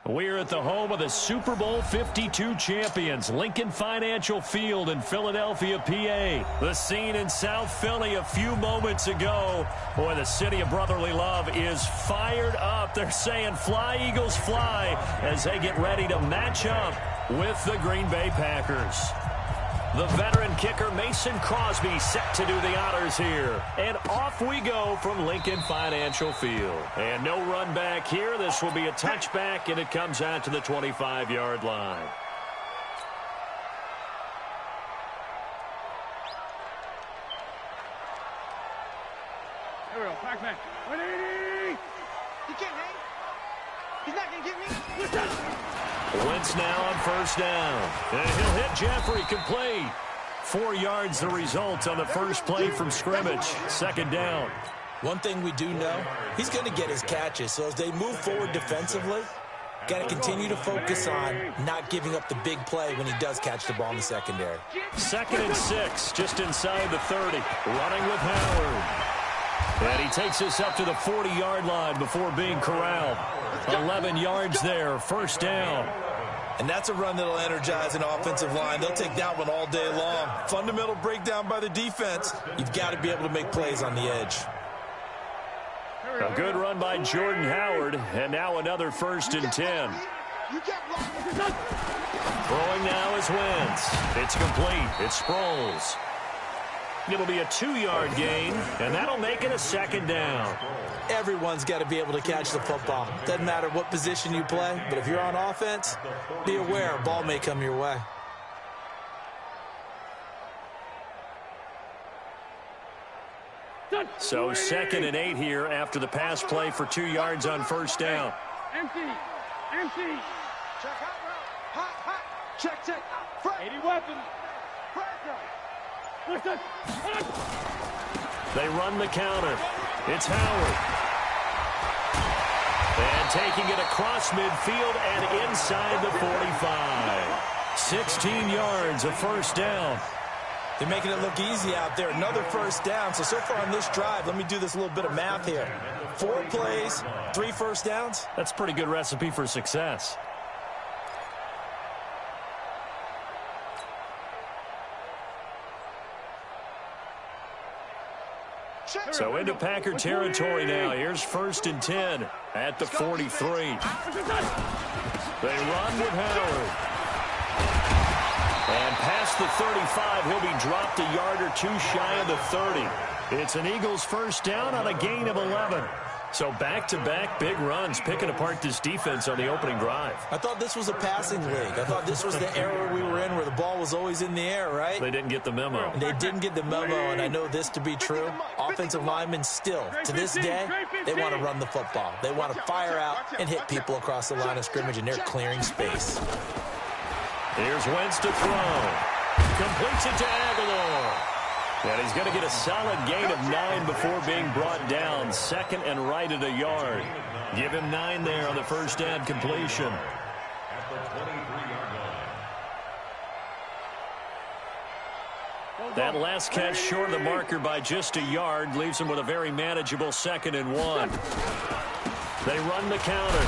We're at the home of the Super Bowl 52 champions, Lincoln Financial Field in Philadelphia, PA. The scene in South Philly a few moments ago. Boy, the city of brotherly love is fired up. They're saying, "Fly, Eagles, fly," as they get ready to match up with the Green Bay Packers. The veteran kicker Mason Crosby set to do the honors here. And off we go from Lincoln Financial Field. And no run back here. This will be a touchback, and it comes out to the 25-yard line. Here we go. Pac-Man. 180. He can't hang. He's not going to get me. Wentz now on first down. And he'll hit Jeffrey, complete. 4 yards the result on the first play from scrimmage. Second down. One thing we do know, he's going to get his catches. So as they move forward defensively, got to continue to focus on not giving up the big play when he does catch the ball in the secondary. 2nd and 6, just inside the 30. Running with Howard. And he takes us up to the 40-yard line before being corralled. 11 yards there, first down. And that's a run that'll energize an offensive line. They'll take that one all day long. Fundamental breakdown by the defense. You've got to be able to make plays on the edge. A good run by Jordan Howard, and now another 1st and 10. Throwing now is Wentz. It's complete. It's Sproles. It'll be a 2-yard gain, and that'll make it a second down. Everyone's got to be able to catch the football. Doesn't matter what position you play, but if you're on offense, be aware a ball may come your way. So 2nd and 8 here after the pass play for 2 yards on first down. Empty. Check hot. Check. 80 weapons. Listen. They run the counter. It's Howard. And taking it across midfield and inside the 45. 16 yards, a first down. They're making it look easy out there. Another first down. So far on this drive, let me do this little bit of math here. 4 plays, 3 first downs. That's a pretty good recipe for success. So into Packer territory now. Here's 1st and 10 at the 43. They run with Howard. And past the 35, he'll be dropped a yard or 2 shy of the 30. It's an Eagles first down on a gain of 11. So back-to-back big runs picking apart this defense on the opening drive. I thought this was a passing league. I thought this was the era we were in where the ball was always in the air, right? They didn't get the memo. They didn't get the memo, and I know this to be true. Offensive linemen still, to this day, they want to run the football. They want to fire out and hit people across the line of scrimmage, and they're clearing space. Here's Wentz to throw. Completes it to Aguilar. And he's going to get a solid gain of 9 before being brought down. 2nd and right at a yard. Give him 9 there on the first down completion. That last catch short of the marker by just a yard leaves him with a very manageable 2nd and 1. They run the counter.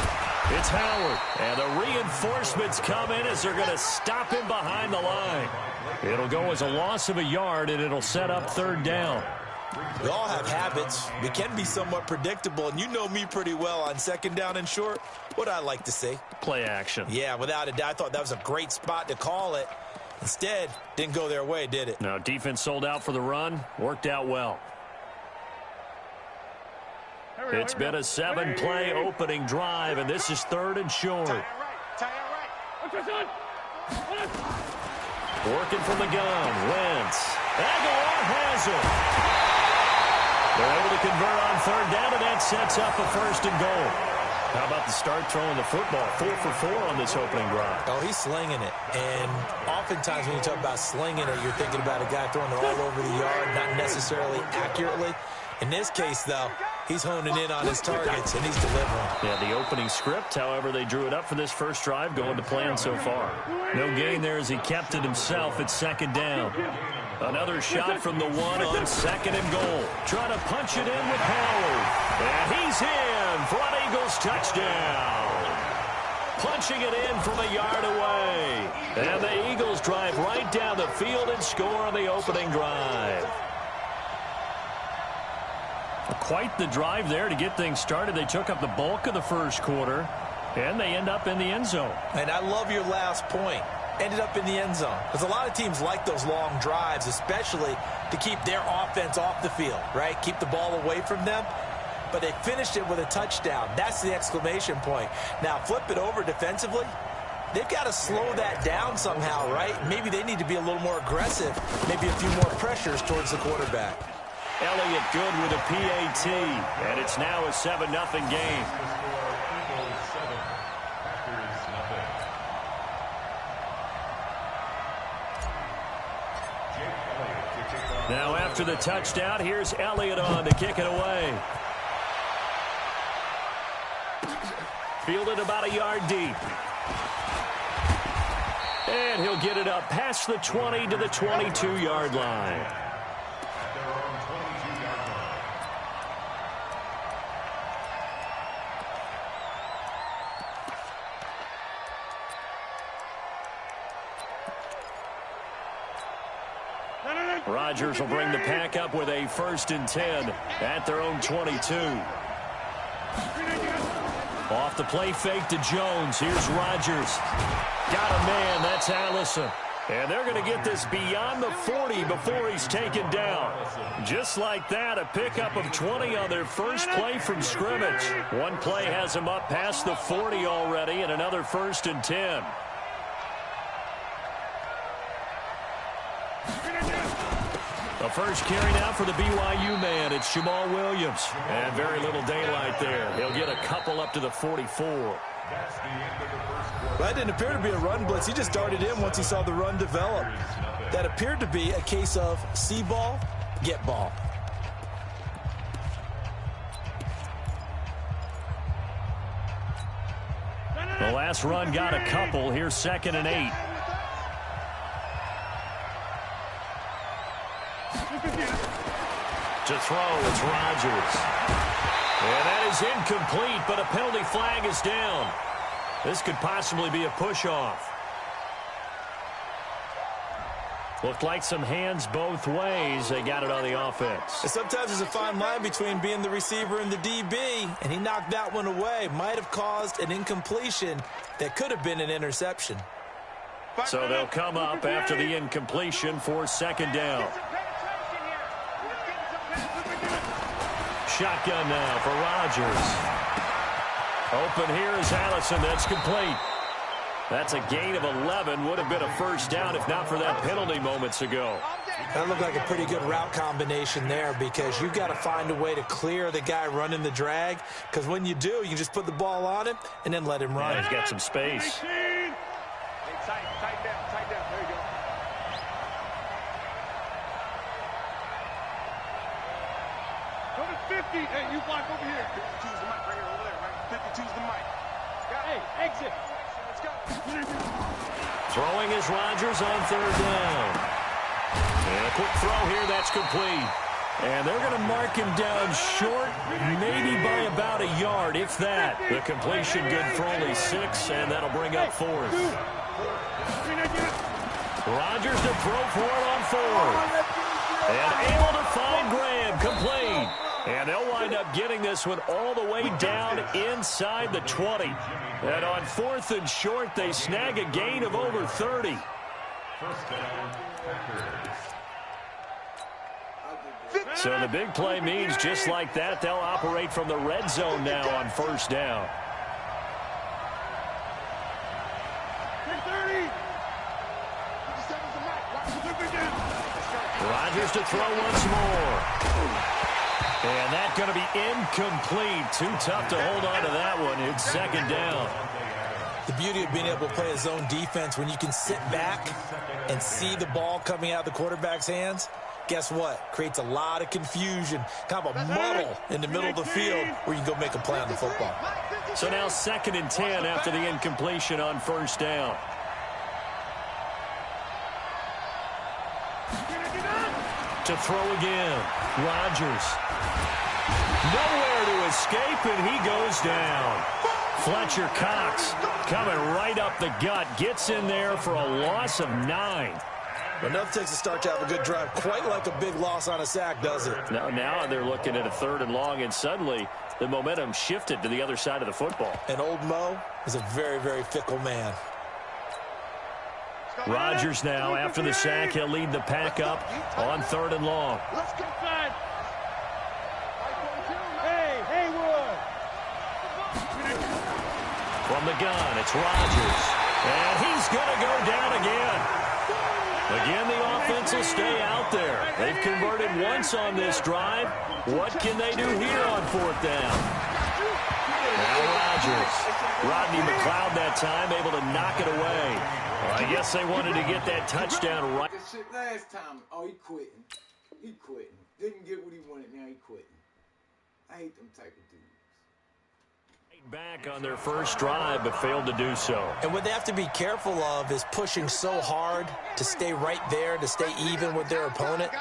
It's Howard. And the reinforcements come in as they're going to stop him behind the line. It'll go as a loss of a yard, and it'll set up 3rd down. We all have habits. We can be somewhat predictable, and you know me pretty well on 2nd down and short. What I like to see? Play action. Yeah, without a doubt. I thought that was a great spot to call it. Instead, didn't go their way, did it? No, defense sold out for the run. Worked out well. It's been a 7-play opening drive, and this is 3rd and short. Tie it right. Working from the gun. Wentz. Aguilar has it. They're able to convert on 3rd down, and that sets up a 1st and goal. How about the start throwing the football? 4 for 4 on this opening drive. Oh, he's slinging it. And oftentimes when you talk about slinging it, you're thinking about a guy throwing it all over the yard, not necessarily accurately. In this case, though, he's honing in on his targets, and he's delivering. Yeah, the opening script, however, they drew it up for this first drive, going to plan so far. No gain there as he kept it himself at 2nd down. Another shot from the 1 on 2nd and goal. Trying to punch it in with Howard. And he's in for an Eagles touchdown. punching it in from a yard away. And the Eagles drive right down the field and score on the opening drive. Quite the drive there to get things started. They took up the bulk of the first quarter, and they end up in the end zone. And I love your last point. Ended up in the end zone. Because a lot of teams like those long drives, especially to keep their offense off the field, right? Keep the ball away from them. But they finished it with a touchdown. That's the exclamation point. Now, flip it over defensively. They've got to slow that down somehow, right? Maybe they need to be a little more aggressive. Maybe a few more pressures towards the quarterback. Elliott good with a PAT. And it's now a 7-0 game. Now after the touchdown, here's Elliott on to kick it away. Fielded about a yard deep. And he'll get it up past the 20 to the 22-yard line. Rodgers will bring the pack up with a 1st and 10 at their own 22. Off the play fake to Jones. Here's Rodgers. Got a man. That's Allison. And they're going to get this beyond the 40 before he's taken down. Just like that, a pickup of 20 on their first play from scrimmage. One play has them up past the 40 already, and another 1st and 10. The first carry now for the BYU man. It's Jamal Williams. And very little daylight there. He'll get a couple up to the 44. Well, that didn't appear to be a run blitz. He just darted in once he saw the run develop. That appeared to be a case of see ball, get ball. The last run got a couple. Here's 2nd and 8. To throw, it's Rodgers. And that is incomplete, but a penalty flag is down. This could possibly be a push-off. Looked like some hands both ways. They got it on the offense. And sometimes there's a fine line between being the receiver and the DB, and he knocked that one away. Might have caused an incompletion that could have been an interception. So they'll come up after the incompletion for 2nd down. Shotgun now for Rodgers. Open here is Allison. That's complete. That's a gain of 11. Would have been a 1st down if not for that penalty moments ago. That looked like a pretty good route combination there, because you've got to find a way to clear the guy running the drag, because when you do, you just put the ball on him and then let him run. Yeah, he's got some space. Hey, tight down, tight down. There you go. Go to 50. Hey, you block over here. 52's the mic right here, over there, right? 52's the mic. Hey, exit. Let's go. Throwing is Rodgers on 3rd down. And a quick throw here. That's complete. And they're going to mark him down short, maybe by about a yard, if that. The completion good for only 6, and that'll bring up 4th. Rodgers to throw for it on 4th. And able to find Graham, complete. And they'll wind up getting this one all the way down inside the 20. And on 4th and short, they snag a gain of over 30. So the big play means just like that, they'll operate from the red zone now on 1st down. Rodgers to throw once more. And that's going to be incomplete. Too tough to hold on to that one. It's 2nd down. The beauty of being able to play a zone defense, when you can sit back and see the ball coming out of the quarterback's hands, guess what? Creates a lot of confusion, kind of a muddle in the middle of the field where you can go make a play on the football. So now 2nd and 10 after the incompletion on 1st down. To throw again. Rodgers. Nowhere to escape, and he goes down. Fletcher Cox coming right up the gut. Gets in there for a loss of 9. Enough takes a start to have a good drive. Quite like a big loss on a sack, does it? Now they're looking at a 3rd and long, and suddenly the momentum shifted to the other side of the football. And old Mo is a very, very fickle man. Rodgers now, after the sack, he'll lead the pack up on 3rd and long. Let's go inside. Hey, Haywood. From the gun, it's Rodgers. And he's going to go down again. Again, the offense will stay out there. They've converted once on this drive. What can they do here on 4th down? Now Rodgers. Rodney McLeod that time able to knock it away. Well, I guess they wanted to get that touchdown right. This shit last time. Oh, he quitting. He quitting. Didn't get what he wanted, now he quitting. I hate them type of dudes. Back on their first drive, but failed to do so. And what they have to be careful of is pushing so hard to stay right there, to stay even with their opponent,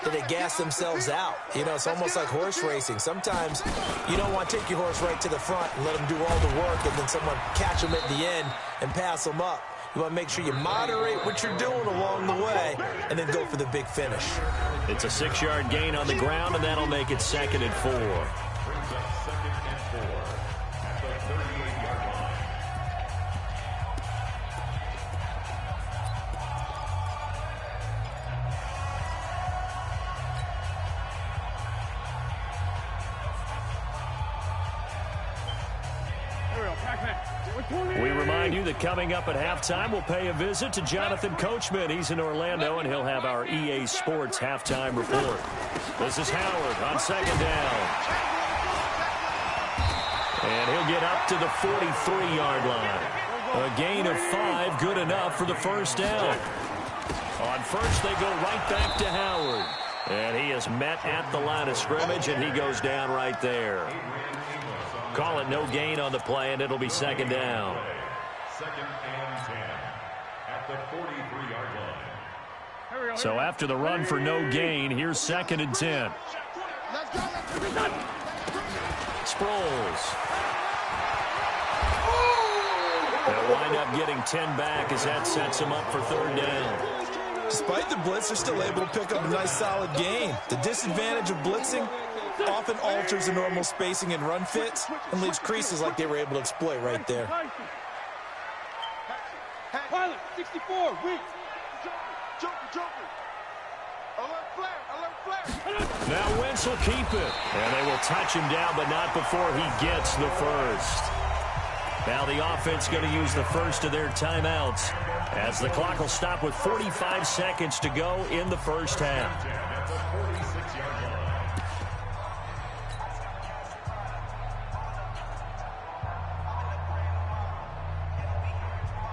that they gas themselves out. You know, it's almost like horse racing. Sometimes you don't want to take your horse right to the front and let them do all the work, and then someone catch them at the end and pass them up. You want to make sure you moderate what you're doing along the way and then go for the big finish. It's a 6-yard gain on the ground, and that'll make it 2nd and 4. We remind you that coming up at halftime, we'll pay a visit to Jonathan Coachman. He's in Orlando, and he'll have our EA Sports halftime report. This is Howard on 2nd down. And he'll get up to the 43-yard line. A gain of 5, good enough for the 1st down. On 1st, they go right back to Howard. And he is met at the line of scrimmage, and he goes down right there. Call it no gain on the play, and it'll be 2nd down. 2nd and 10 at the 43-yard line. So after the run for no gain, here's 2nd and 10. Sproles. They'll wind up getting 10 back as that sets them up for 3rd down. Despite the blitz, they're still able to pick up a nice solid gain. The disadvantage of blitzing often alters the normal spacing and run fits and leaves creases like they were able to exploit right there. Pilot, 64, weak. Joker. Alert flare. Now Wentz will keep it. And they will touch him down, but not before he gets the 1st. Now the offense going to use the 1st of their timeouts as the clock will stop with 45 seconds to go in the 1st half.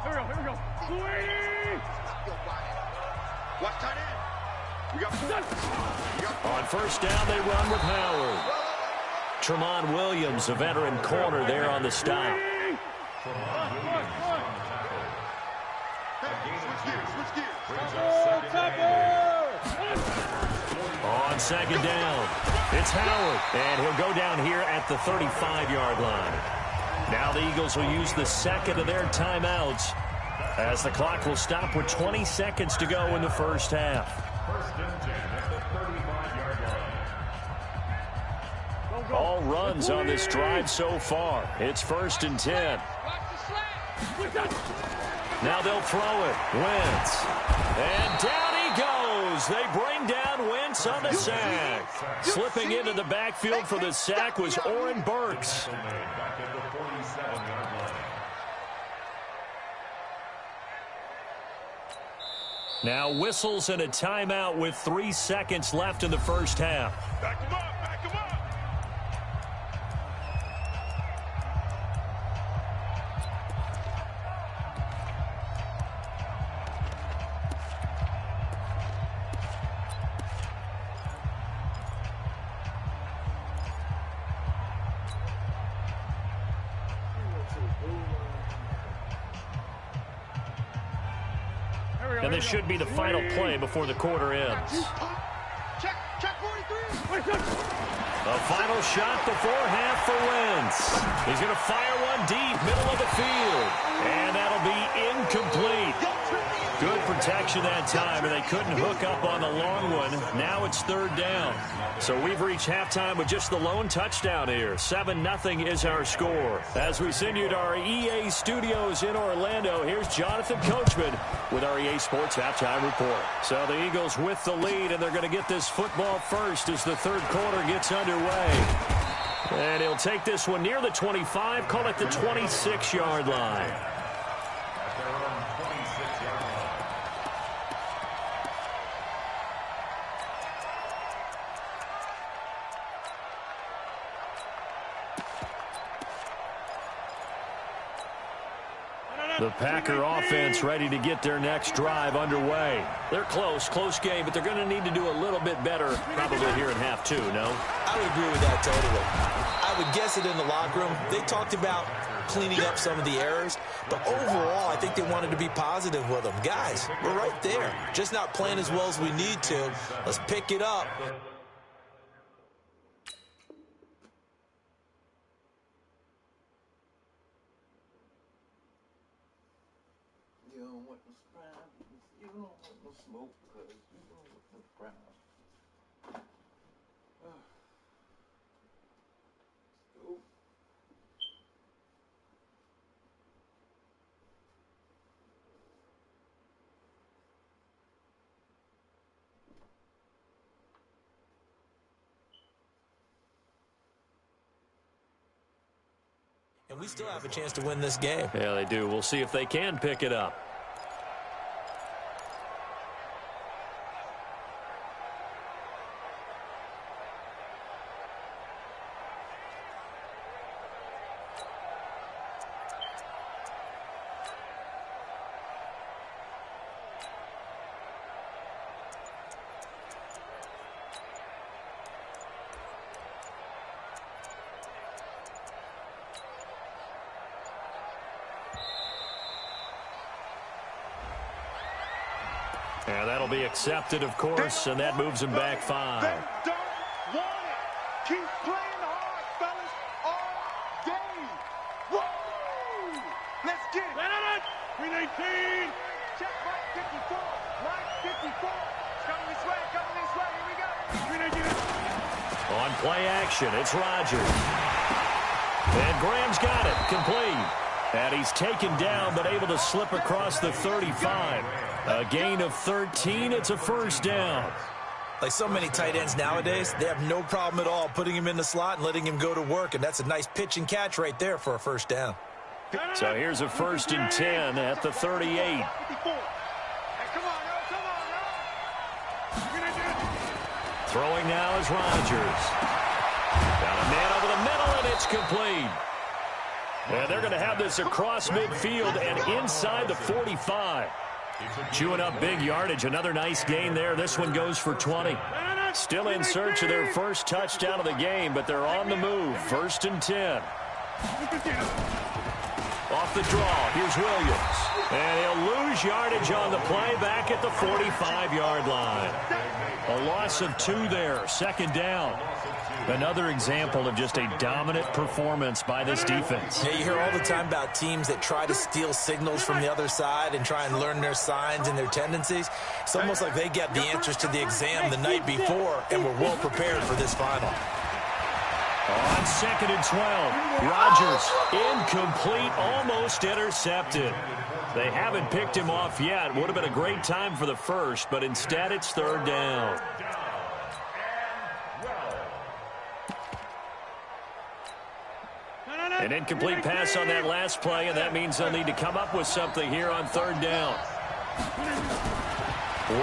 Here we go. Watch tight end. We got On 1st down, they run with Howard. Tramon Williams, a veteran corner there on the stop. On 2nd down, it's Howard, and he'll go down here at the 35-yard line. Now the Eagles will use the 2nd of their timeouts as the clock will stop with 20 seconds to go in the 1st half. 1st and 10 at the 35-yard line. All runs on this drive so far. It's 1st and 10. Now they'll throw it. Wentz. And down he goes. They bring down Wentz on the sack. Slipping into the backfield for the sack was Oren Burks. Back at the 47-yard line. Now whistles and a timeout with 3 seconds left in the 1st half. Back him up. And this should be the final play before the quarter ends. Check 43. A final shot before half for Wentz. He's going to fire one deep, middle of the field. And that'll be incomplete. Good protection that time, and they couldn't hook up on the long one. Now it's third down. So we've reached halftime with just the lone touchdown here. 7-0 is our score. As we send you to our EA studios in Orlando, here's Jonathan Coachman with our EA Sports Halftime Report. So the Eagles with the lead, and they're going to get this football first as the third quarter gets underway. And he'll take this one near the 25, call it the 26-yard line. The Packer offense ready to get their next drive underway. They're close game, but they're going to need to do a little bit better probably here in half two, no? I would agree with that totally. I would guess it in the locker room. They talked about cleaning up some of the errors, but overall, I think they wanted to be positive with them. Guys, we're right there. Just not playing as well as we need to. Let's pick it up. And we still have a chance to win this game. Yeah, they do. We'll see if they can pick it up. Yeah, that'll be accepted, of course, and that moves him back 5. They don't want it. Keep playing hard, fellas, all day. Woo! Let's get it. 319. Check right 54. Right 54. It's coming this way. Here we go. 319. On play action, it's Rodgers. And Graham's got it, complete. And he's taken down, but able to slip across the 35. A gain of 13. It's a first down. Like so many tight ends nowadays, they have no problem at all putting him in the slot and letting him go to work. And that's a nice pitch and catch right there for a first down. So here's a 1st and 10 at the 38. Throwing now is Rodgers. Got a man over the middle, and it's complete. And they're going to have this across midfield and inside the 45. Chewing up big yardage. Another nice gain there. This one goes for 20. Still in search of their first touchdown of the game, but they're on the move. 1st and 10. Off the draw, here's Williams. And he'll lose yardage on the play back at the 45-yard line. A loss of 2 there. 2nd down. Another example of just a dominant performance by this defense. Yeah, you hear all the time about teams that try to steal signals from the other side and try and learn their signs and their tendencies. It's almost like they get the answers to the exam the night before and were well prepared for this final. On 2nd and 12, Rodgers incomplete, almost intercepted. They haven't picked him off yet. Would have been a great time for the first, but instead it's 3rd down. An incomplete pass on that last play, and that means they'll need to come up with something here on 3rd down.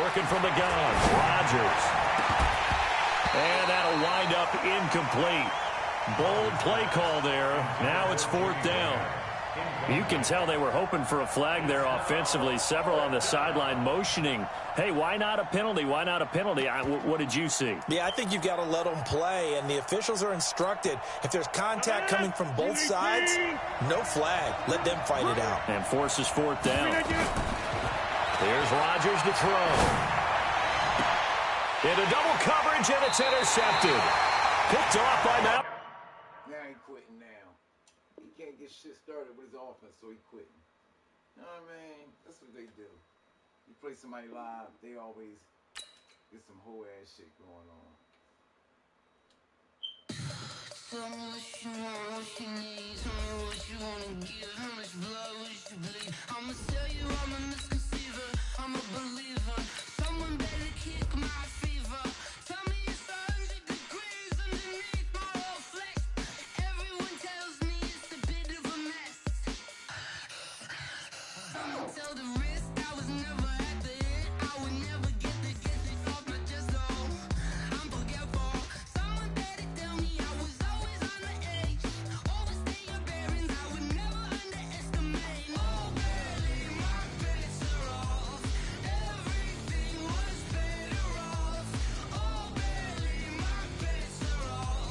Working from the gun, Rodgers. And that'll wind up incomplete. Bold play call there. Now it's 4th down. You can tell they were hoping for a flag there offensively. Several on the sideline motioning, hey, why not a penalty? Why not a penalty? What did you see? Yeah, I think you've got to let them play, and the officials are instructed, if there's contact coming from both sides, no flag. Let them fight it out. And forces 4th down. There's Rodgers to throw. Into double coverage, and it's intercepted. Picked off by Mount. Now he quitting now. He can't get shit started with his offense, so he quitting. You know what I mean? That's what they do. You play somebody live, they always get some whole ass shit going on. Tell me what you want, what you need. Tell me what you wanna give. How much blood would you bleed? I'ma tell you I'm a misconceiver. I'm a believer. Someone better kick my fever. Tell me it's 100 degrees underneath my whole flesh. Everyone tells me it's a bit of a mess. I'ma tell the risk I was never at the end. I would never get this off my chest though. I'm forgetful. Someone better tell me I was always on the edge. Overstay your bearings, I would never underestimate. Oh, barely my bets are off. Everything was better off. Oh, barely my bets are off.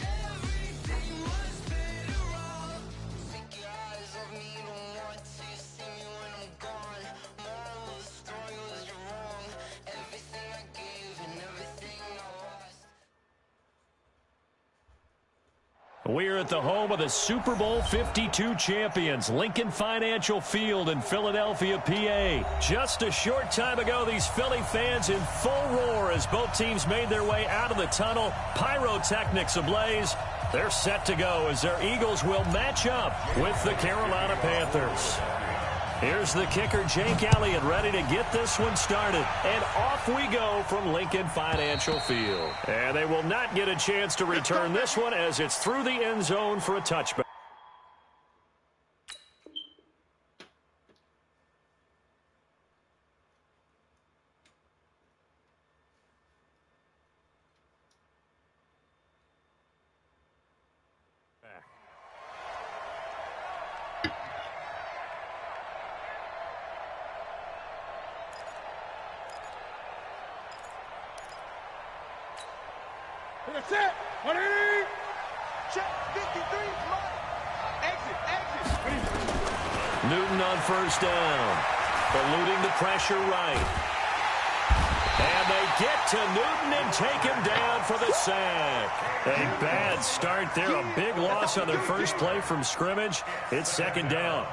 Everything was better off. Take your eyes off me, don't want to see me when I'm gone. Moral of the story was you're wrong. Everything I gave and everything I lost. We're at the home of the Super Bowl 52 champions, Lincoln Financial Field in Philadelphia, PA. Just a short time ago, these Philly fans in full roar as both teams made their way out of the tunnel. Pyrotechnics ablaze. They're set to go as their Eagles will match up with the Carolina Panthers. Here's the kicker, Jake Elliott, ready to get this one started. And off we go from Lincoln Financial Field. And they will not get a chance to return this one as it's through the end zone for a touchback. That's it. 180. Check 53. Exit. Newton on first down. Eluding the pressure right. And they get to Newton and take him down for the sack. A bad start there. A big loss on their first play from scrimmage. It's second down.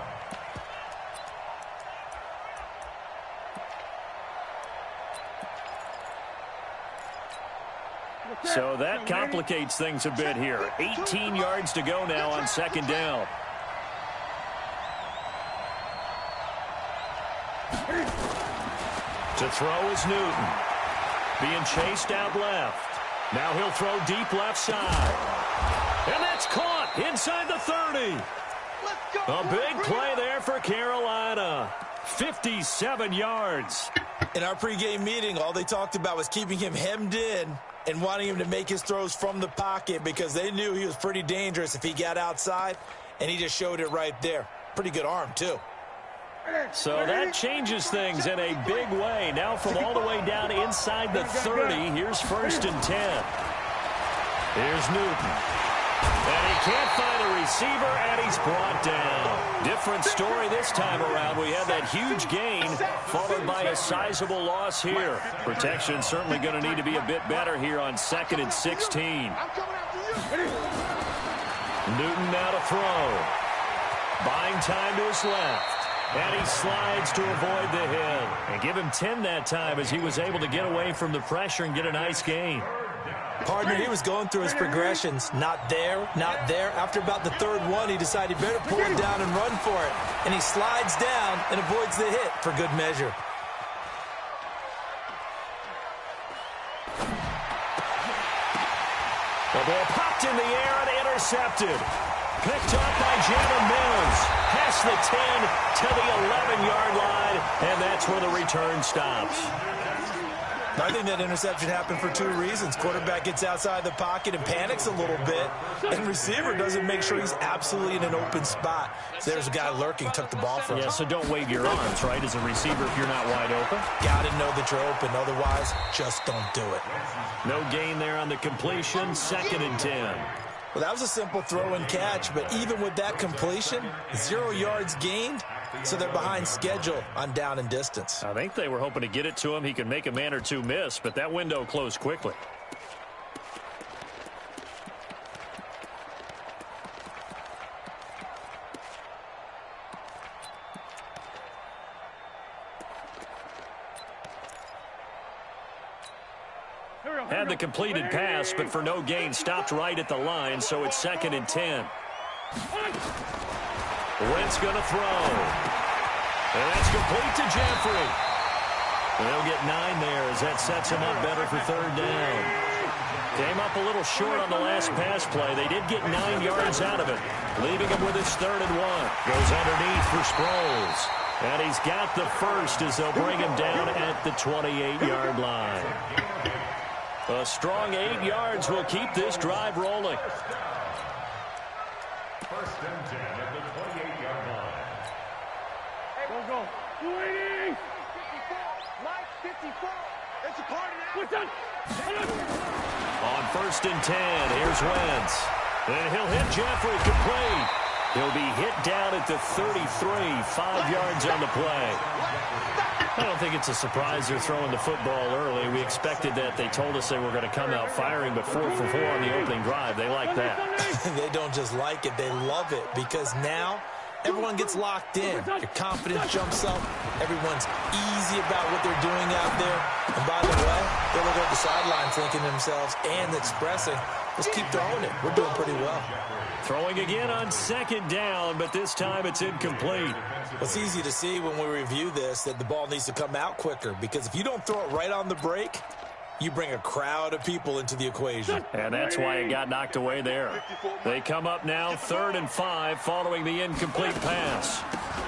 So that complicates things a bit here. 18 yards to go now on second down. To throw is Newton. Being chased out left. Now he'll throw deep left side. And that's caught inside the 30. A big play there for Carolina. 57 yards. In our pregame meeting, all they talked about was keeping him hemmed in and wanting him to make his throws from the pocket because they knew he was pretty dangerous if he got outside, and he just showed it right there. Pretty good arm, too. So that changes things in a big way. Now from all the way down inside the 30, here's first and 10. Here's Newton. And he can't find a receiver, and he's brought down. Different story this time around. We had that huge gain followed by a sizable loss here. Protection certainly going to need to be a bit better here on 2nd and 16. Newton now to throw. Buying time to his left. And he slides to avoid the hit. And give him 10 that time as he was able to get away from the pressure and get a nice gain. Partner, he was going through his progressions. Not there, not there. After about the third one, he decided he better pull it down and run for it. And he slides down and avoids the hit for good measure. The ball popped in the air and intercepted. Picked up by Jalen Mills. Past the 10 to the 11-yard line, and that's where the return stops. I think that interception happened for two reasons. Quarterback gets outside the pocket and panics a little bit, and receiver doesn't make sure he's absolutely in an open spot. So there's a guy lurking, took the ball from him. Yeah, so don't wave your arms, right, as a receiver if you're not wide open. Got to know that you're open. Otherwise, just don't do it. No gain there on the completion. 2nd and 10. Well, that was a simple throw and catch, but even with that completion, 0 yards gained, so they're behind schedule on down and distance. I think they were hoping to get it to him. He could make a man or two miss, but that window closed quickly. Had the completed pass, but for no gain, stopped right at the line, so it's 2nd and 10. Wentz going to throw. And that's complete to Jeffrey. They'll get 9 there as that sets him up better for 3rd down. Came up a little short on the last pass play. They did get 9 yards out of it, leaving him with his 3rd and 1. Goes underneath for Sproles. And he's got the first as they'll bring him down at the 28-yard line. A strong 8 yards will keep this drive rolling. 1st and 10 at the 28-yard line. Go. 280. 54. Mike, 54. It's a party now. On 1st and 10, here's Wentz. And he'll hit Jeffrey complete. He'll be hit down at the 33, 5 yards on the play. I don't think it's a surprise they're throwing the football early. We expected that. They told us they were going to come out firing, but 4 for 4 on the opening drive. They like that. They don't just like it, they love it, because now everyone gets locked in. Your confidence jumps up. Everyone's easy about what they're doing out there. And by the way, they look at the sideline thinking to themselves and expressing, let's keep throwing it. We're doing pretty well. Throwing again on 2nd down, but this time it's incomplete. It's easy to see when we review this that the ball needs to come out quicker, because if you don't throw it right on the break, you bring a crowd of people into the equation. And that's why it got knocked away there. They come up now 3rd and 5 following the incomplete pass.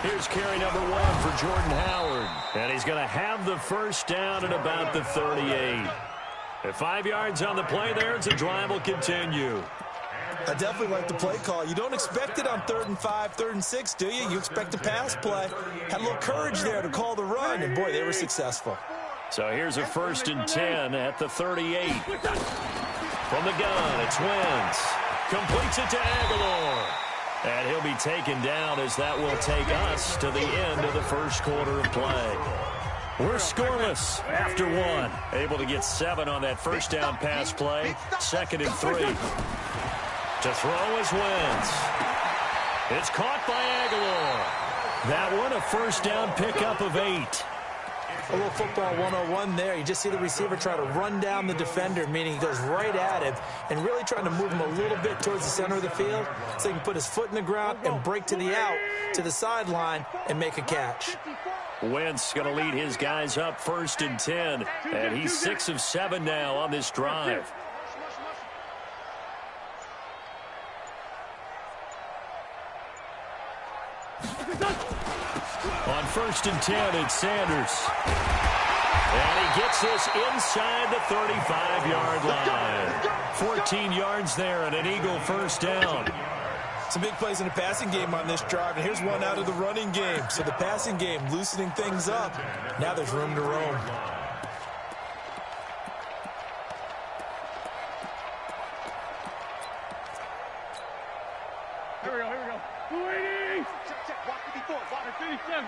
Here's carry number 1 for Jordan Howard. And he's going to have the first down at about the 38. At 5 yards on the play there, the drive will continue. I definitely like the play call. You don't expect it on 3rd and 5, 3rd and 6, do you? You expect a pass play. Had a little courage there to call the run, and boy, they were successful. So here's a 1st and 10 at the 38. From the gun, it's Wentz. Completes it to Aguilar. And he'll be taken down as that will take us to the end of the first quarter of play. We're scoreless after 1. Able to get 7 on that first down pass play. 2nd and 3. To throw is Wentz. It's caught by Aguilar. That one a first down pickup of 8. A little football 101 there. You just see the receiver try to run down the defender, meaning he goes right at him and really trying to move him a little bit towards the center of the field so he can put his foot in the ground and break to the out, to the sideline, and make a catch. Wentz going to lead his guys up 1st and 10, and he's 6 of 7 now on this drive. On 1st and 10, it's Sanders. And he gets this inside the 35-yard line. 14 yards there and an Eagle first down. Some big plays in the passing game on this drive, and here's one out of the running game. So the passing game loosening things up. Now there's room to roam. Here we go. 280. Check. Watch 54. Watch 57.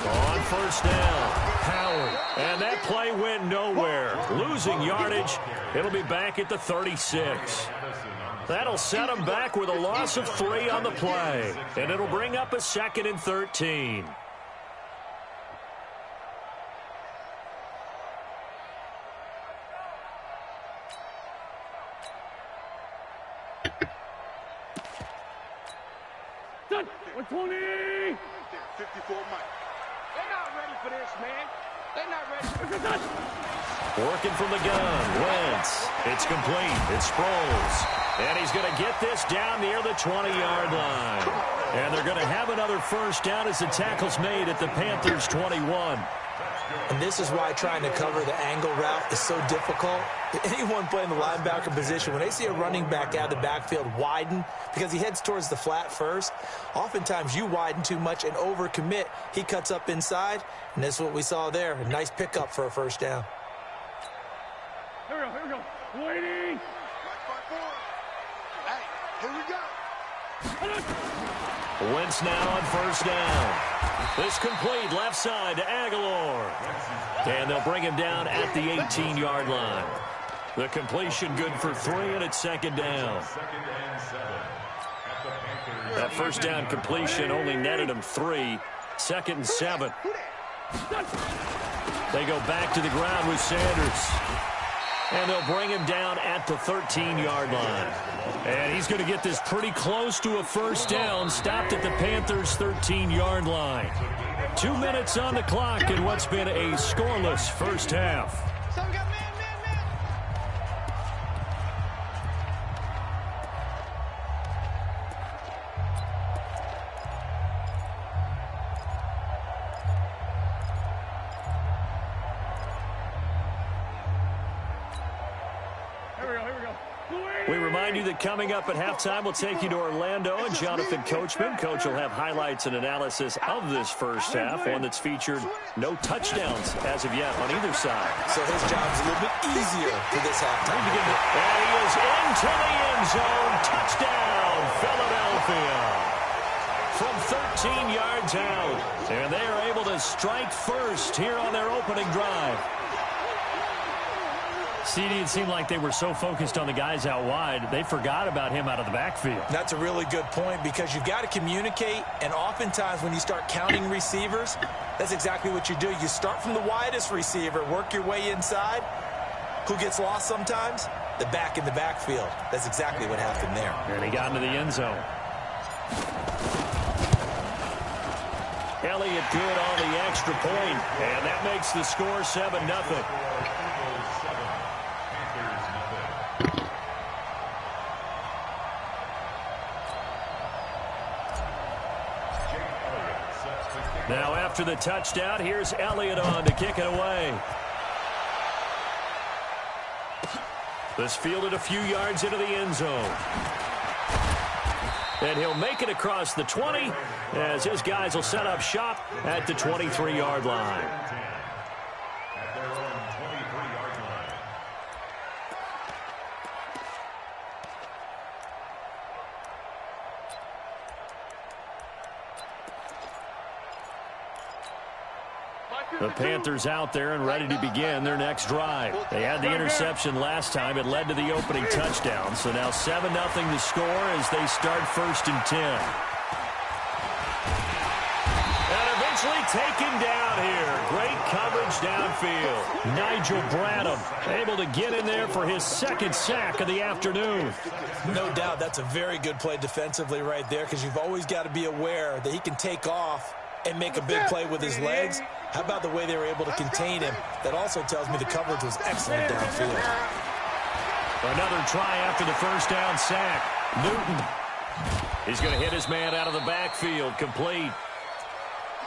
On 1st down, Howard. And that play went nowhere. Losing yardage. It'll be back at the 36. That'll set them back with a loss of 3 on the play. And it'll bring up a 2nd and 13. Done. 120. 54 Mike. They're not ready for this, man. They're not ready. Working from the gun, Wentz. It's complete. It's Sproles. And he's going to get this down near the 20-yard line. And they're going to have another first down as the tackle's made at the Panthers' 21. And this is why trying to cover the angle route is so difficult. Anyone playing the linebacker position, when they see a running back out of the backfield widen because he heads towards the flat first, oftentimes you widen too much and overcommit. He cuts up inside, and this is what we saw there. A nice pickup for a first down. Here we go. Waiting. Hey, here we go. Wentz now on first down. This complete left side to Aguilar. And they'll bring him down at the 18-yard line. The completion good for 3, and it's 2nd down. That first down completion only netted him 3. 2nd and 7. They go back to the ground with Sanders. And they'll bring him down at the 13-yard line. And he's going to get this pretty close to a first down, stopped at the Panthers' 13-yard line. 2 minutes on the clock in what's been a scoreless first half. Some got man. We remind you that coming up at halftime, we'll take you to Orlando and Jonathan Coachman. Coach will have highlights and analysis of this first half, one that's featured no touchdowns as of yet on either side. So his job's a little bit easier for this halftime. And he is into the end zone. Touchdown, Philadelphia. From 13 yards out. And they are able to strike first here on their opening drive. CD, it seemed like they were so focused on the guys out wide, they forgot about him out of the backfield. That's a really good point because you've got to communicate, and oftentimes when you start counting receivers, that's exactly what you do. You start from the widest receiver, work your way inside. Who gets lost sometimes? The back in the backfield. That's exactly what happened there. And he got into the end zone. Elliott good on the extra point, and that makes the score 7-0. Now after the touchdown, here's Elliott on to kick it away. This fielded a few yards into the end zone. And he'll make it across the 20 as his guys will set up shop at the 23-yard line. The Panthers out there and ready to begin their next drive. They had the interception last time. It led to the opening touchdown. So now 7-0 the score as they start 1st and 10. And eventually taken down here. Great coverage downfield. Nigel Bradham able to get in there for his 2nd sack of the afternoon. No doubt that's a very good play defensively right there because you've always got to be aware that he can take off and make a big play with his legs. How about the way they were able to contain him? That also tells me the coverage was excellent downfield. Another try after the first down sack. Newton. He's going to hit his man out of the backfield. Complete.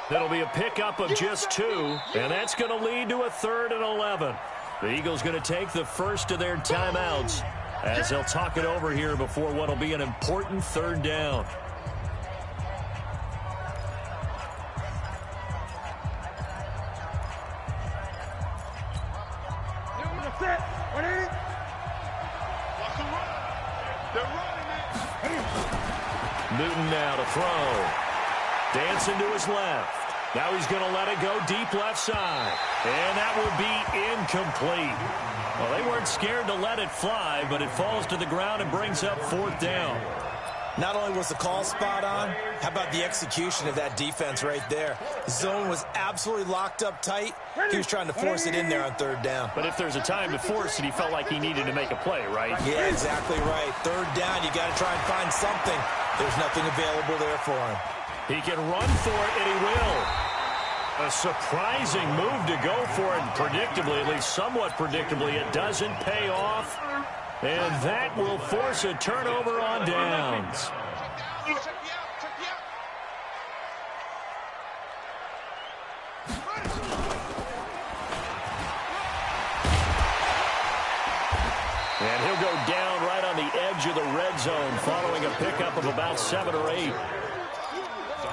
That'll be a pickup of just 2, and that's going to lead to a 3rd and 11. The Eagles going to take the first of their timeouts as they'll talk it over here before what will be an important 3rd down. Newton now to throw. Dancing to his left. Now he's going to let it go deep left side. And that will be incomplete. Well, they weren't scared to let it fly, but it falls to the ground and brings up 4th down. Not only was the call spot on, how about the execution of that defense right there? The zone was absolutely locked up tight. He was trying to force it in there on 3rd down. But if there's a time to force it, he felt like he needed to make a play, right? Yeah, exactly right. 3rd down, you got to try and find something. There's nothing available there for him. He can run for it, and he will. A surprising move to go for it, predictably, at least somewhat predictably. It doesn't pay off. And that will force a turnover on downs. And he'll go down right on the edge of the red zone following a pickup of about 7 or 8.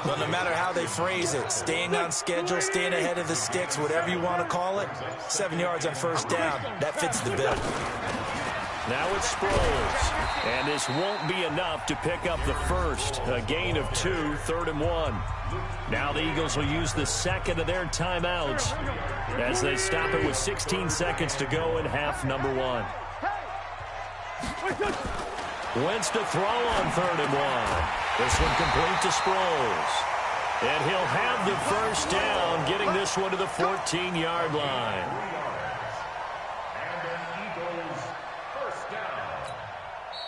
But no matter how they phrase it, staying on schedule, staying ahead of the sticks, whatever you want to call it, 7 yards on 1st down, that fits the bill. Now it's Sproles, and this won't be enough to pick up the first. A gain of 2, 3rd and 1. Now the Eagles will use the 2nd of their timeouts as they stop it with 16 seconds to go in half number 1. Wentz to throw on 3rd and 1. This one complete to Sproles. And he'll have the first down, getting this one to the 14-yard line.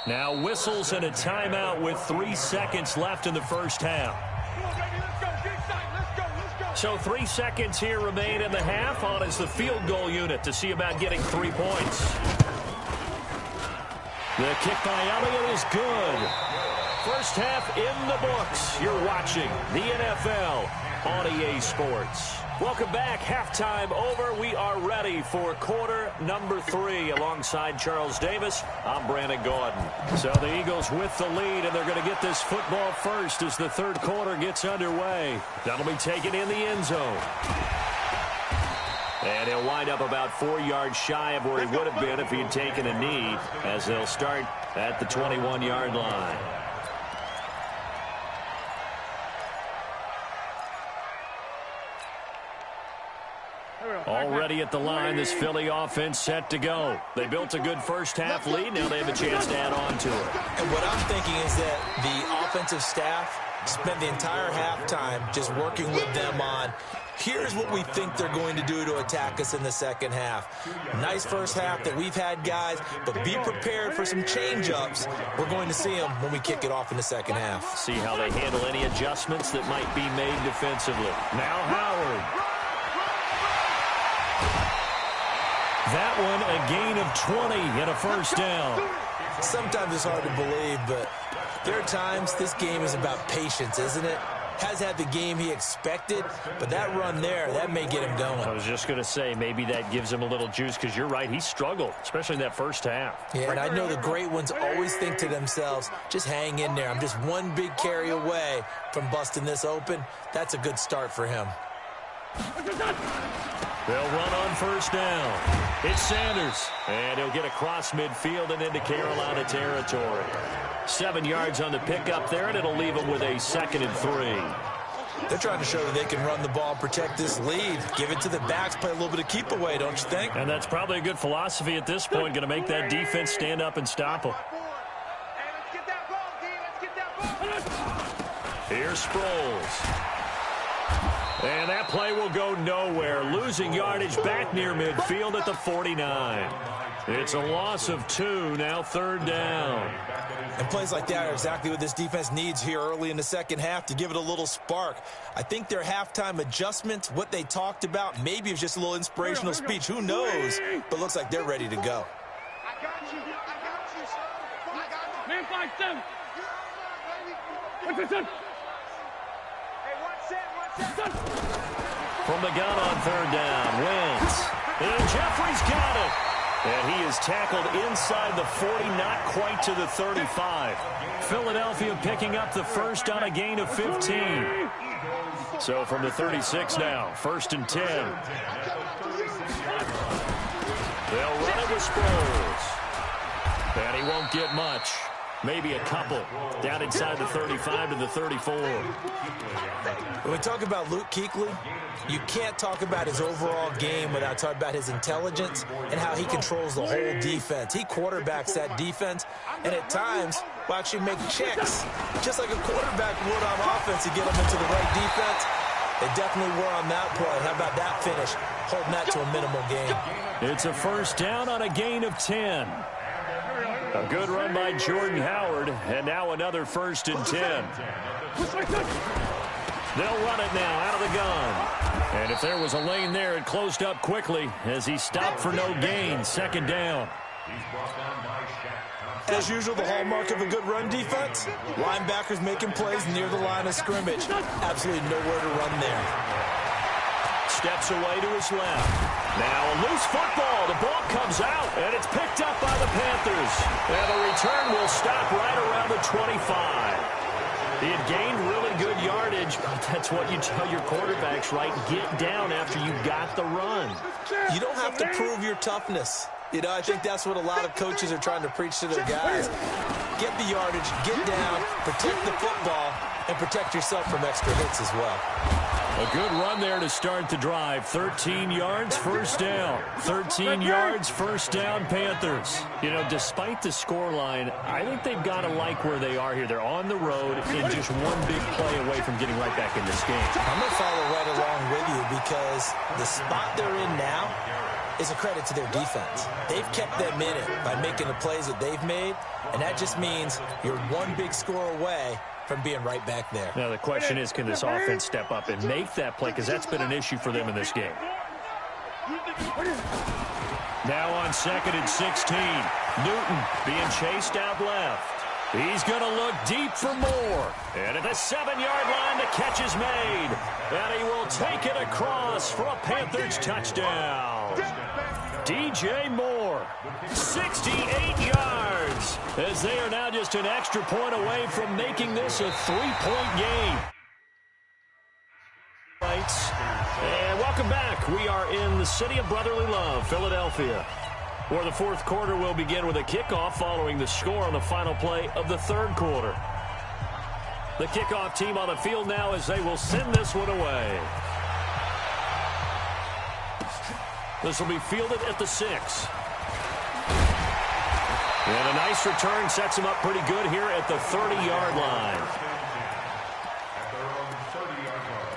Now whistles and a timeout with 3 seconds left in the first half. So 3 seconds here remain in the half. On is the field goal unit to see about getting 3 points. The kick by Elliott is good. First half in the books. You're watching the NFL on EA Sports. Welcome back. Halftime over. We are ready for quarter number 3. Alongside Charles Davis, I'm Brandon Gordon. So the Eagles with the lead, and they're going to get this football first as the third quarter gets underway. That'll be taken in the end zone. And he'll wind up about 4 yards shy of where he would have been if he had taken a knee, as they'll start at the 21-yard line. Already at the line, this Philly offense set to go. They built a good first half lead. Now they have a chance to add on to it. And what I'm thinking is that the offensive staff spent the entire halftime just working with them on, here's what we think they're going to do to attack us in the second half. Nice first half that we've had, guys, but be prepared for some change-ups. We're going to see them when we kick it off in the second half. See how they handle any adjustments that might be made defensively. Now Howard. That one a gain of 20 and a first down. Sometimes it's hard to believe, but there are times this game is about patience, isn't it? Has had the game he expected, but that run there, that may get him going. I was just going to say, maybe that gives him a little juice, because you're right, he struggled, especially in that first half. Yeah, and I know the great ones always think to themselves, just hang in there. I'm just one big carry away from busting this open. That's a good start for him. They'll run on first down. It's Sanders, and he'll get across midfield and into Carolina territory. 7 yards on the pickup there, and it'll leave them with a 2nd and 3. They're trying to show that they can run the ball and protect this lead. Give it to the backs, play a little bit of keep away, don't you think? And that's probably a good philosophy at this point, going to make that defense stand up and stop them. Here's Sproles. And that play will go nowhere. Losing yardage back near midfield at the 49. It's a loss of 2, now 3rd down. And plays like that are exactly what this defense needs here early in the second half to give it a little spark. I think their halftime adjustments, what they talked about, maybe it was just a little inspirational speech. Who knows? But looks like they're ready to go. I got you. I got you, son. I got you. Man, 5-7. What's this? From the gun on 3rd down, Wentz. And Jeffrey's got it. And he is tackled inside the 40, not quite to the 35. Philadelphia picking up the first on a gain of 15. So from the 36 now, 1st and 10. They'll run it with Sproles. And he won't get much. Maybe a couple. Down inside the 35 to the 34. When we talk about Luke Kuechly, you can't talk about his overall game without talking about his intelligence and how he controls the whole defense. He quarterbacks that defense, and at times will actually make checks, just like a quarterback would on offense to get them into the right defense. They definitely were on that play. How about that finish? Holding that to a minimal gain. It's a first down on a gain of 10. A good run by Jordan Howard, and now another 1st and 10. They'll run it now out of the gun. And if there was a lane there, it closed up quickly as he stopped for no gain. 2nd down. As usual, the hallmark of a good run defense, linebackers making plays near the line of scrimmage. Absolutely nowhere to run there. Steps away to his left. Now a loose football. The ball comes out, and it's picked up by the Panthers. And the return will stop right around the 25. He had gained really good yardage, but that's what you tell your quarterbacks, right? Get down after you got the run. You don't have to prove your toughness. You know, I think that's what a lot of coaches are trying to preach to their guys. Get the yardage, get down, protect the football, and protect yourself from extra hits as well. A good run there to start the drive. 13 yards, first down. 13 yards, first down, Panthers. You know, despite the scoreline, I think they've got to like where they are here. They're on the road and just one big play away from getting right back in this game. I'm going to follow right along with you because the spot they're in now is a credit to their defense. They've kept them in it by making the plays that they've made, and that just means you're one big score away from being right back there. Now, the question is, can this offense step up and make that play? Because that's been an issue for them in this game. Now on 2nd and 16. Newton being chased out left. He's going to look deep for more. And at the 7-yard line, the catch is made. And he will take it across for a Panthers touchdown. DJ Moore, 68 yards, as they are now just an extra point away from making this a 3-point game. And welcome back. We are in the city of brotherly love, Philadelphia, where the fourth quarter will begin with a kickoff following the score on the final play of the third quarter. The kickoff team on the field now as they will send this one away. This will be fielded at the 6. And a nice return sets him up pretty good here at the 30-yard line. At their own 30-yard line.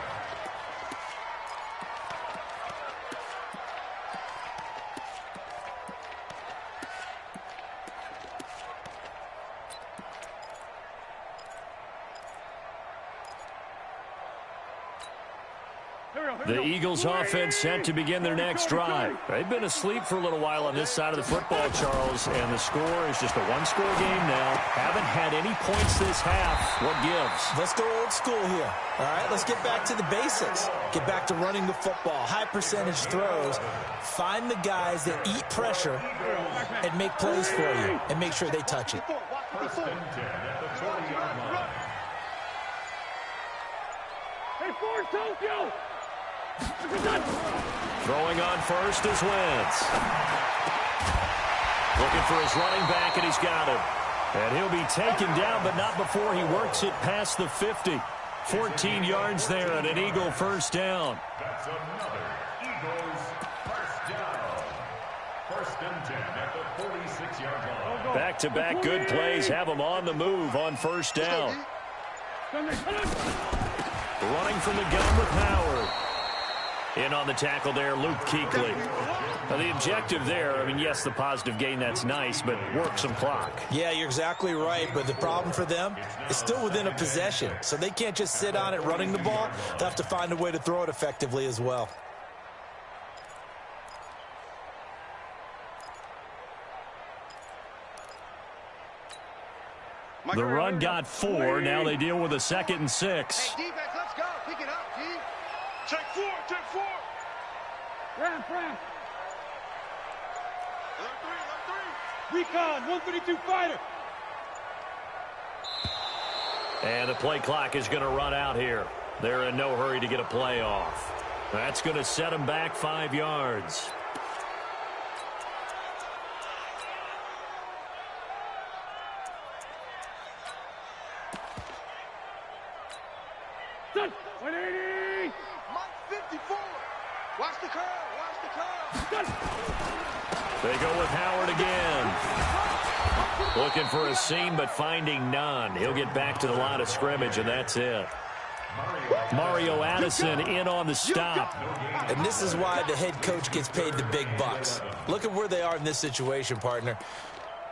The Eagles offense set to begin their next drive. They've been asleep for a little while on this side of the football, Charles, and the score is just a one-score game now. Haven't had any points this half. What gives? Let's go old school here. All right, let's get back to the basics. Get back to running the football, high percentage throws. Find the guys that eat pressure and make plays for you and make sure they touch it. First and 10 at the 40-yard line. Hey, Ford, Tokyo! Throwing on first is Wentz. Looking for his running back, and he's got him. And he'll be taken down, but not before he works it past the 50. 14 yards there and an Eagle first down. That's another Eagles first down. First and 10 at the 46-yard line. Back-to-back good plays have him on the move on first down. Running from the gun with Howard. In on the tackle there, Luke Kuechly. Now, the objective there, I mean, yes, the positive gain, that's nice, but work some clock. Yeah, you're exactly right, but the problem for them is still within a possession, so they can't just sit on it running the ball. They'll have to find a way to throw it effectively as well. The run got 4. Now they deal with a 2nd and 6. Hey, defense, let's go. Pick it up, G. Check 4, check 4. Ramp. Alert 3. Recon, 132 fighter. And the play clock is going to run out here. They're in no hurry to get a play off. That's going to set them back 5 yards. Done. 180. Mike 54. Watch the curve. Done. They go with Howard again. Looking for a seam, but finding none. He'll get back to the line of scrimmage, and that's it. Mario Addison in on the stop. And this is why the head coach gets paid the big bucks. Look at where they are in this situation, partner.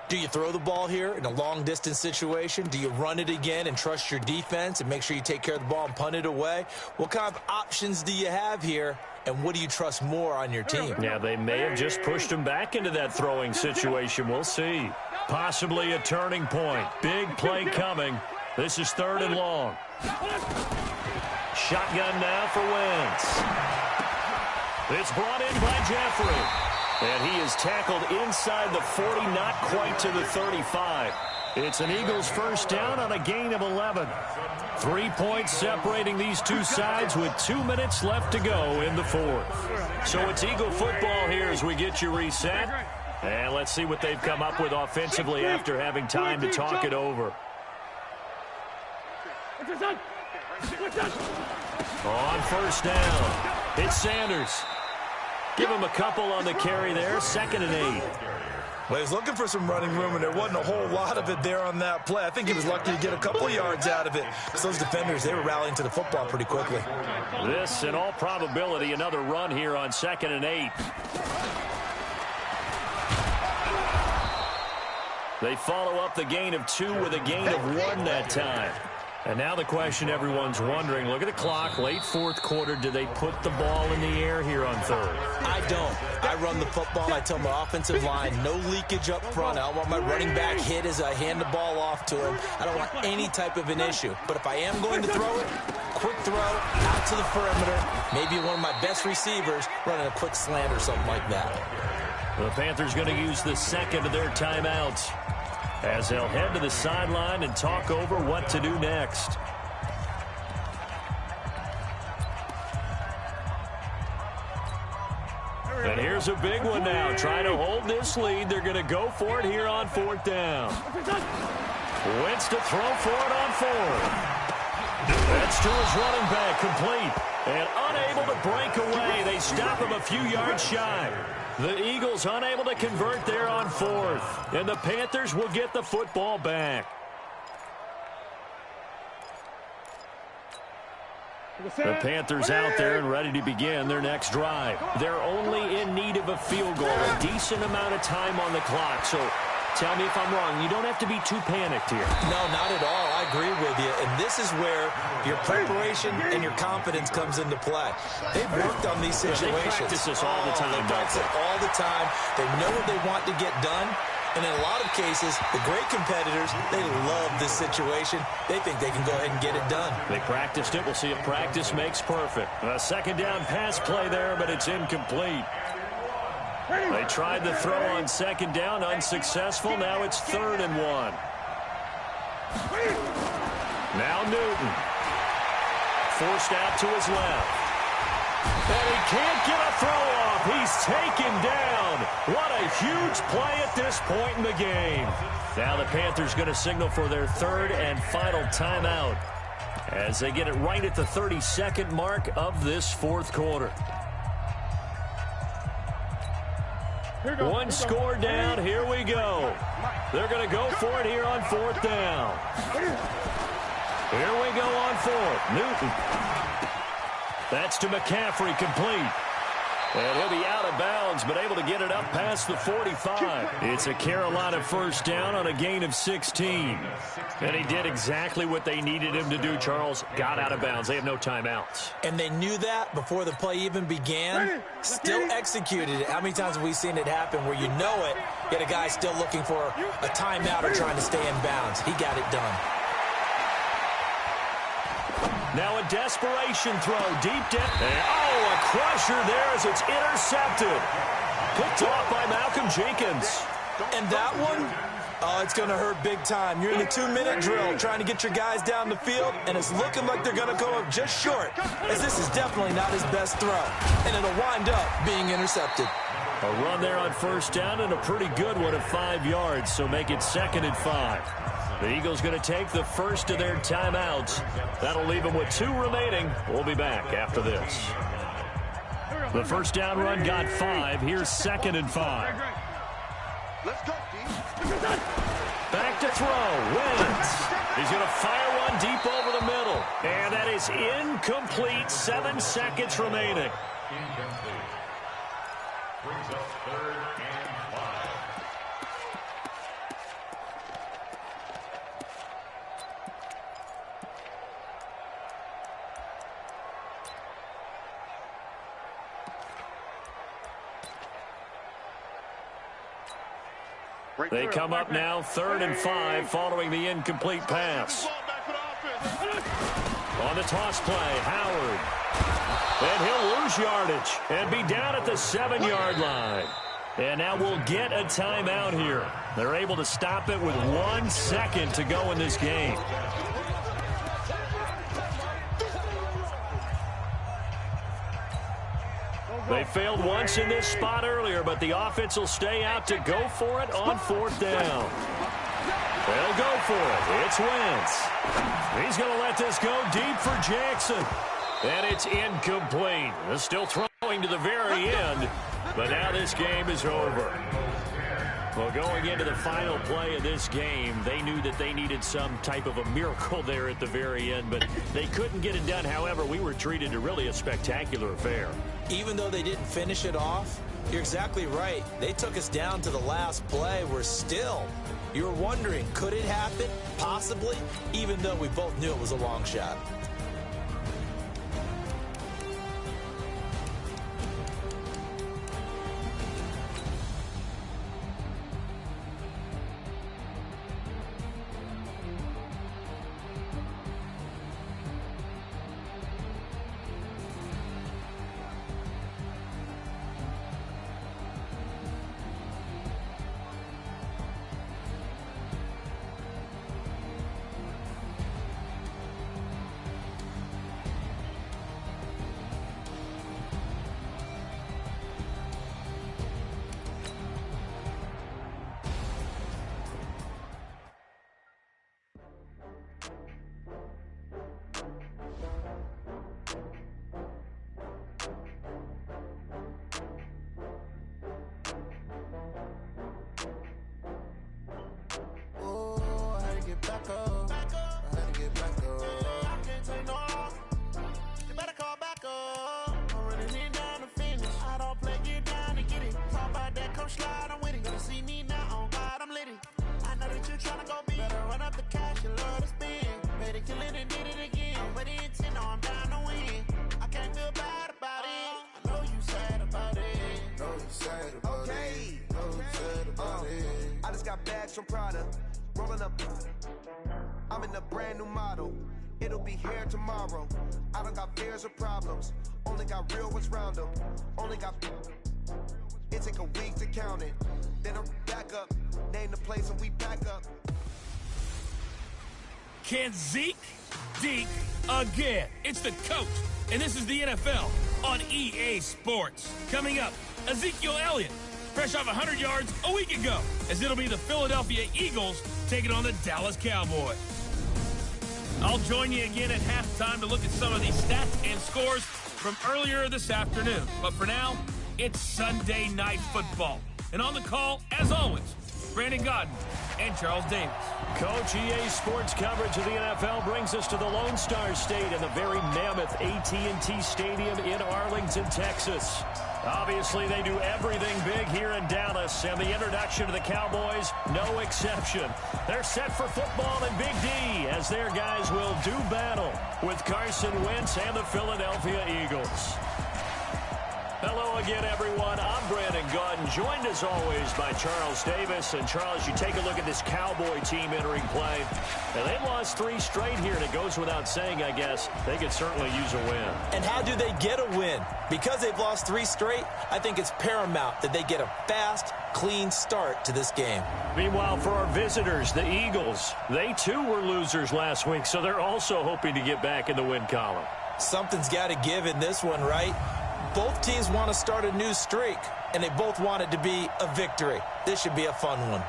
Do you throw the ball here in a long-distance situation? Do you run it again and trust your defense and make sure you take care of the ball and punt it away? What kind of options do you have here, and what do you trust more on your team? Yeah, they may have just pushed him back into that throwing situation. We'll see. Possibly a turning point. Big play coming. This is 3rd and long. Shotgun now for Wentz. It's brought in by Jeffrey. And he is tackled inside the 40, not quite to the 35. It's an Eagles first down on a gain of 11. 3 points separating these two sides with 2 minutes left to go in the fourth. So it's Eagle football here as we get you reset. And let's see what they've come up with offensively after having time to talk it over. What's this on? On first down, it's Sanders. Give him a couple on the carry there, 2nd and 8. Well, he was looking for some running room, and there wasn't a whole lot of it there on that play. I think he was lucky to get a couple of yards out of it. So those defenders, they were rallying to the football pretty quickly. This, in all probability, another run here on 2nd and 8. They follow up the gain of 2 with a gain of 1 that time. And now the question everyone's wondering, look at the clock, late 4th quarter, do they put the ball in the air here on 3rd? I don't. I run the football. I tell my offensive line, no leakage up front. I don't want my running back hit as I hand the ball off to him. I don't want any type of an issue. But if I am going to throw it, quick throw, out to the perimeter, maybe one of my best receivers running a quick slant or something like that. The Panthers going to use the 2nd of their timeouts, as they'll head to the sideline and talk over what to do next. And here's a big one now. Trying to hold this lead. They're going to go for it here on 4th down. Wentz to throw for it on 4th. That's to his running back, complete. And unable to break away. They stop him a few yards shy. The Eagles unable to convert there on 4th. And the Panthers will get the football back. The Panthers out there and ready to begin their next drive. They're only in need of a field goal, a decent amount of time on the clock. So tell me if I'm wrong. You don't have to be too panicked here. No, not at all. I agree with you. And this is where your preparation and your confidence comes into play. They've worked on these situations. They practice this all the time. They practice it all the time. They know what they want to get done. And in a lot of cases, the great competitors, they love this situation. They think they can go ahead and get it done. They practiced it. We'll see if practice makes perfect. A 2nd down pass play there, but it's incomplete. They tried the throw on 2nd down, unsuccessful. Now it's 3rd and 1. Now Newton. Forced out to his left. And he can't get a throw off. He's taken down. What a huge play at this point in the game. Now the Panthers going to signal for their 3rd and final timeout as they get it right at the 32nd mark of this 4th quarter. One score down. Here we go. They're going to go for it here on 4th down. Here we go on 4th. Newton. That's to McCaffrey, complete. And he'll be out of bounds, but able to get it up past the 45. It's a Carolina 1st down on a gain of 16. And he did exactly what they needed him to do, Charles. Got out of bounds. They have no timeouts. And they knew that before the play even began. Still executed it. How many times have we seen it happen where you know it, yet a guy still looking for a timeout or trying to stay in bounds? He got it done. Now a desperation throw deep down. Oh, a crusher there as it's intercepted. Picked off by Malcolm Jenkins. And that one, oh, it's going to hurt big time. You're in the 2-minute drill trying to get your guys down the field, and it's looking like they're going to go up just short, as this is definitely not his best throw. And it'll wind up being intercepted. A run there on 1st down and a pretty good one of 5 yards, so make it 2nd and 5. The Eagles going to take the 1st of their timeouts. That'll leave them with 2 remaining. We'll be back after this. The 1st down run got 5. Here's 2nd and 5. Let's go, D. Back to throw. Wentz. He's going to fire one deep over the middle. And that is incomplete. 7 seconds remaining. Incomplete. Brings up 3rd and 5. They come up now 3rd and 5 following the incomplete pass. On the toss play, Howard. And he'll lose yardage and be down at the 7-yard line. And now we'll get a timeout here. They're able to stop it with 1 second to go in this game. They failed once in this spot earlier, but the offense will stay out to go for it on 4th down. They'll go for it. It's Wentz. He's going to let this go deep for Jackson. And it's incomplete. They're still throwing to the very end, but now this game is over. Well, going into the final play of this game, they knew that they needed some type of a miracle there at the very end, but they couldn't get it done. However, we were treated to really a spectacular affair. Even though they didn't finish it off, you're exactly right. They took us down to the last play. We're still, you're wondering, could it happen? Possibly, even though we both knew it was a long shot. From Prada, rolling up. I'm in a brand new model. It'll be here tomorrow. I don't got fears or problems. Only got real ones round them. Only got. It take a week to count it. Then I'm back up. Name the place and we back up. Can Zeke deke again? It's the coach, and this is the NFL on EA Sports. Coming up, Ezekiel Elliott, fresh off 100 yards a week ago, as it'll be the Philadelphia Eagles taking on the Dallas Cowboys. I'll join you again at halftime to look at some of these stats and scores from earlier this afternoon. But for now, it's Sunday Night Football. And on the call, as always, Brandon Godden and Charles Davis. Coach, EA Sports coverage of the NFL brings us to the Lone Star State and the very mammoth AT&T Stadium in Arlington, Texas. Obviously, they do everything big here in Dallas, and the introduction to the Cowboys, no exception. They're set for football in Big D, as their guys will do battle with Carson Wentz and the Philadelphia Eagles. Hello again, everyone. I'm Brandon Godden, joined as always by Charles Davis. And Charles, you take a look at this Cowboy team entering play. And they've lost 3 straight here, and it goes without saying, I guess, they could certainly use a win. And how do they get a win? Because they've lost 3 straight, I think it's paramount that they get a fast, clean start to this game. Meanwhile, for our visitors, the Eagles, they too were losers last week, so they're also hoping to get back in the win column. Something's got to give in this one, right? Both teams want to start a new streak, and they both want it to be a victory. This should be a fun one.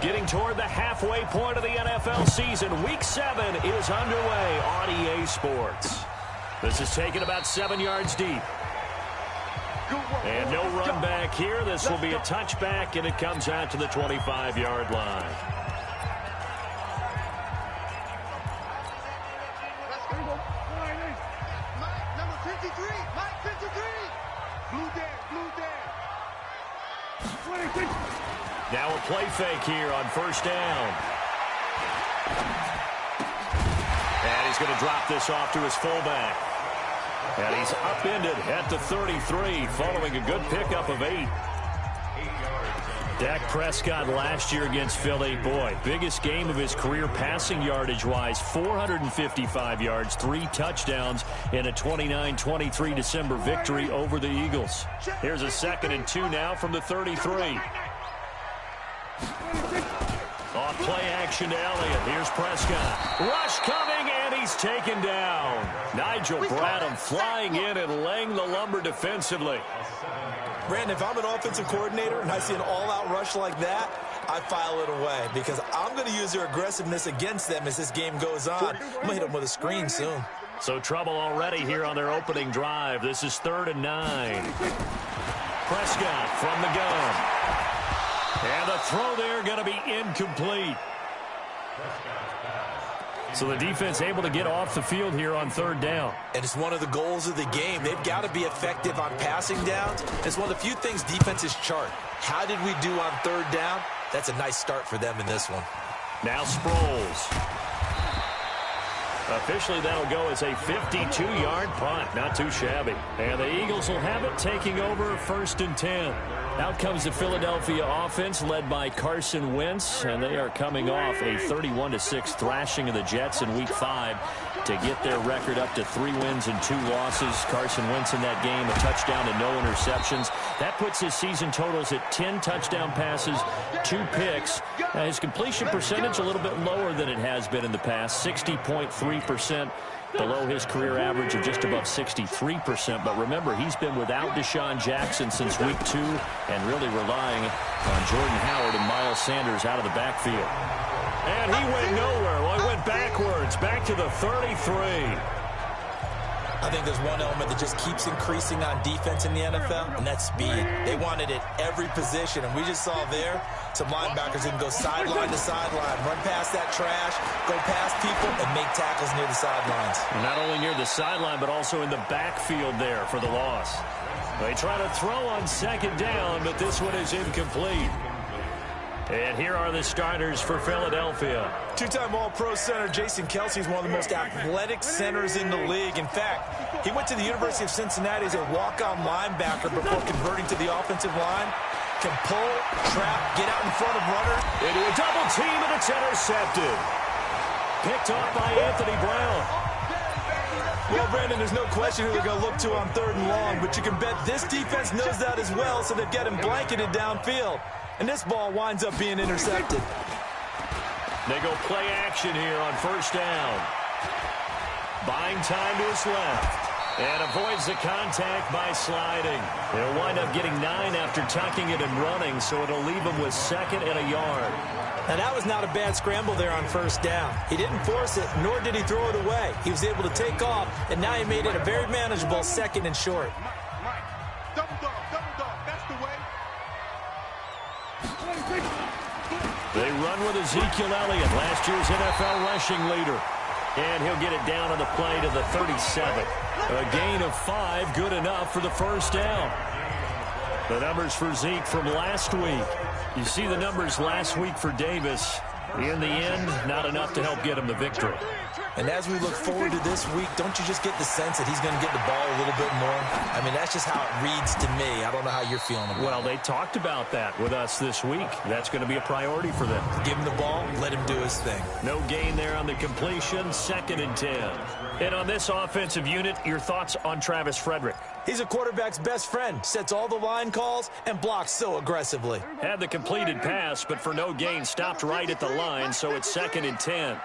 Getting toward the halfway point of the NFL season, Week 7 is underway on EA Sports. This is taken about 7 yards deep. And no run back here. This will be a touchback, and it comes out to the 25-yard line. Mike, number 53. Mike, 53. Blue dead. 26. Now a play fake here on first down. And he's going to drop this off to his fullback. And he's upended at the 33 following a good pickup of 8. Dak Prescott last year against Philly, boy, biggest game of his career passing yardage-wise, 455 yards, 3 touchdowns in a 29-23 December victory over the Eagles. Here's a 2nd and 2 now from the 33. Off play action to Elliott. Here's Prescott. Rush coming, and And he's taken down. Nigel Bradham flying in and laying the lumber defensively. Brandon, if I'm an offensive coordinator and I see an all-out rush like that, I file it away because I'm going to use their aggressiveness against them as this game goes on. I'm going to hit them with a screen soon. So trouble already here on their opening drive. This is 3rd and 9. Prescott from the gun. And the throw there going to be incomplete. So the defense able to get off the field here on 3rd down. And it's one of the goals of the game. They've got to be effective on passing downs. It's one of the few things defenses chart. How did we do on 3rd down? That's a nice start for them in this one. Now Sproles. Officially, that'll go as a 52-yard punt. Not too shabby. And the Eagles will have it, taking over 1st and 10. Out comes the Philadelphia offense led by Carson Wentz, and they are coming off a 31-6 thrashing of the Jets in Week 5 to get their record up to 3 wins and 2 losses. Carson Wentz in that game, a touchdown and no interceptions. That puts his season totals at 10 touchdown passes, 2 picks. Now, his completion percentage a little bit lower than it has been in the past, 60.3%. Below his career average of just above 63%. But remember, he's been without Deshaun Jackson since Week 2 and really relying on Jordan Howard and Miles Sanders out of the backfield. And he went nowhere. Well, he went backwards, back to the 33. I think there's one element that just keeps increasing on defense in the NFL, and that's speed. They want it at every position, and we just saw there some linebackers who can go sideline to sideline, run past that trash, go past people, and make tackles near the sidelines. Not only near the sideline, but also in the backfield there for the loss. They try to throw on 2nd down, but this one is incomplete. And here are the starters for Philadelphia. 2-time All-Pro center Jason Kelce is one of the most athletic centers in the league. In fact, he went to the University of Cincinnati as a walk-on linebacker before converting to the offensive line. Can pull, trap, get out in front of runners. Into a double team, and it's intercepted. Picked off by Anthony Brown. Well, Brandon, there's no question who they're going to look to on 3rd and long, but you can bet this defense knows that as well, so they've got him blanketed downfield. And this ball winds up being intercepted. They go play action here on 1st down. Buying time to his left. And avoids the contact by sliding. He'll wind up getting 9 after tucking it and running, so it'll leave him with 2nd and a yard. Now, that was not a bad scramble there on 1st down. He didn't force it, nor did he throw it away. He was able to take off, and now he made it a very manageable 2nd and short. Double dog, that's the way. They run with Ezekiel Elliott, last year's NFL rushing leader. And he'll get it down on the play to the 37. A gain of 5, good enough for the 1st down. The numbers for Zeke from last week. You see the numbers last week for Davis. In the end, not enough to help get him the victory. And as we look forward to this week, don't you just get the sense that he's going to get the ball a little bit more? I mean, that's just how it reads to me. I don't know how you're feeling about it. Well, they talked about that with us this week. That's going to be a priority for them. Give him the ball, let him do his thing. No gain there on the completion, 2nd and 10. And on this offensive unit, your thoughts on Travis Frederick? He's a quarterback's best friend, sets all the line calls, and blocks so aggressively. Had the completed pass, but for no gain, stopped right at the line, so it's 2nd and 10.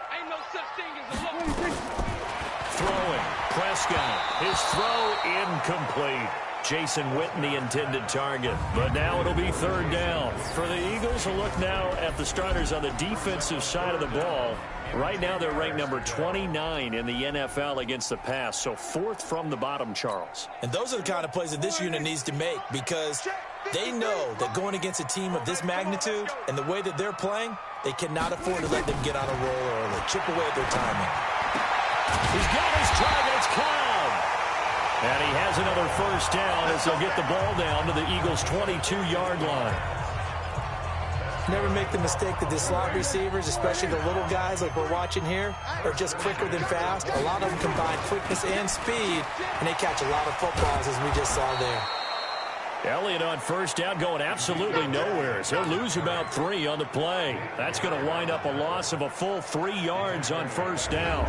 Throwing, Prescott, his throw incomplete. Jason Witten, the intended target. But now it'll be 3rd down. For the Eagles, a look now at the starters on the defensive side of the ball. Right now, they're ranked number 29 in the NFL against the pass, so 4th from the bottom, Charles. And those are the kind of plays that this unit needs to make because they know that going against a team of this magnitude and the way that they're playing, they cannot afford to let them get on a roll early. Chip away at their timing. He's got his target. It's Cobb. And he has another 1st down as they'll get the ball down to the Eagles' 22-yard line. Never make the mistake that the slot receivers, especially the little guys like we're watching here, are just quicker than fast. A lot of them combine quickness and speed, and they catch a lot of footballs as we just saw there. Elliott on 1st down going absolutely nowhere. So he'll lose about 3 on the play. That's going to wind up a loss of a full 3 yards on 1st down.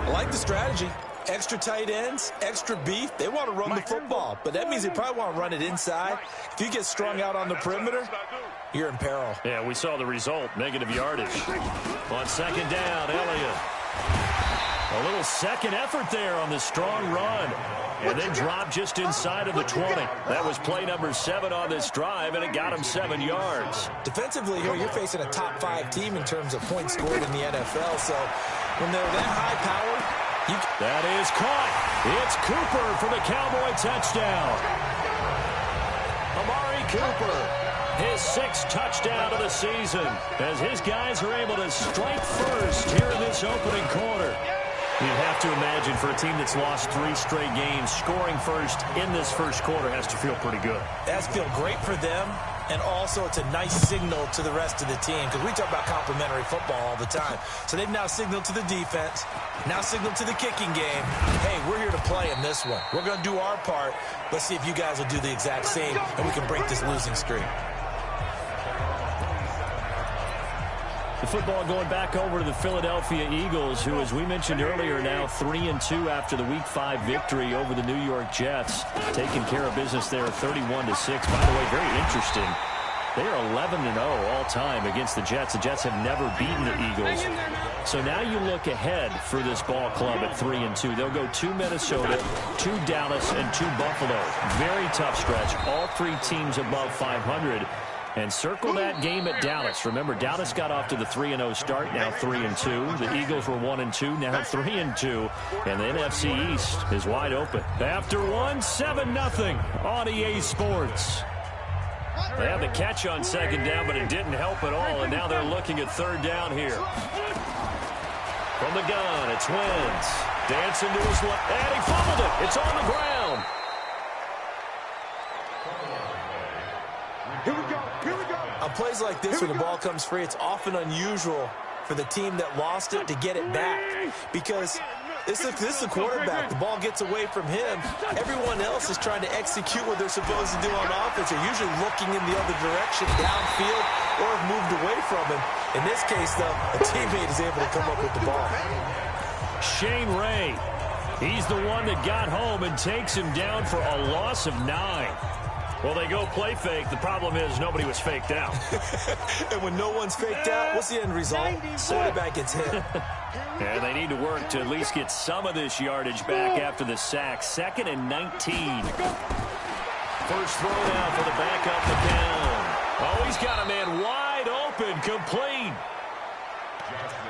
I like the strategy. Extra tight ends, extra beef. They want to run the football, but that means they probably want to run it inside. If you get strung out on the perimeter, you're in peril. Yeah, we saw the result, negative yardage. On 2nd down, Elliott A little second effort there on the strong run. And then dropped just inside of the 20. That was play number 7 on this drive, and it got him 7 yards. Defensively here, you're facing a top 5 team in terms of points scored in the NFL. So when they're that high-powered, that is caught. It's Cooper for the Cowboy touchdown. Amari Cooper, his 6th touchdown of the season, as his guys are able to strike first here in this opening quarter. You'd have to imagine for a team that's lost 3 straight games, scoring first in this first quarter has to feel pretty good. It has to feel great for them, and also it's a nice signal to the rest of the team, because we talk about complementary football all the time. So they've now signaled to the defense, now signaled to the kicking game, hey, we're here to play in this one. We're going to do our part. Let's see if you guys will do the exact same, and we can break this losing streak. The football going back over to the Philadelphia Eagles, who, as we mentioned earlier, are now 3-2 after the Week 5 victory over the New York Jets. Taking care of business there, 31-6. By the way, very interesting. They are 11-0 all time against the Jets. The Jets have never beaten the Eagles. So now you look ahead for this ball club at 3-2. They'll go to Minnesota, to Dallas, and to Buffalo. Very tough stretch. All 3 teams above 500. And circle that game at Dallas. Remember, Dallas got off to the 3-0 start, now 3-2. The Eagles were 1-2, now 3-2. And the NFC East is wide open. After 7-0 on EA Sports. They had the catch on second down, but it didn't help at all. And now they're looking at third down here. From the gun, it's Wentz. Dancing to his left, and he fumbled it. It's on the ground. Here we go. Here we go. On plays like this, when the ball comes free, it's often unusual for the team that lost it to get it back, because this is the quarterback. The ball gets away from him. Everyone else is trying to execute what they're supposed to do on offense. They're usually looking in the other direction, downfield, or have moved away from him. In this case, though, a teammate is able to come up with the ball. Shane Ray, he's the one that got home and takes him down for a loss of 9. Well, they go play fake. The problem is nobody was faked out. And when no one's faked out, what's the end result? Quarterback gets hit. And they need to work to at least get some of this yardage back after the sack. 2nd and 19. First throw now for the backup McCown. Oh, he's got a man wide open, complete.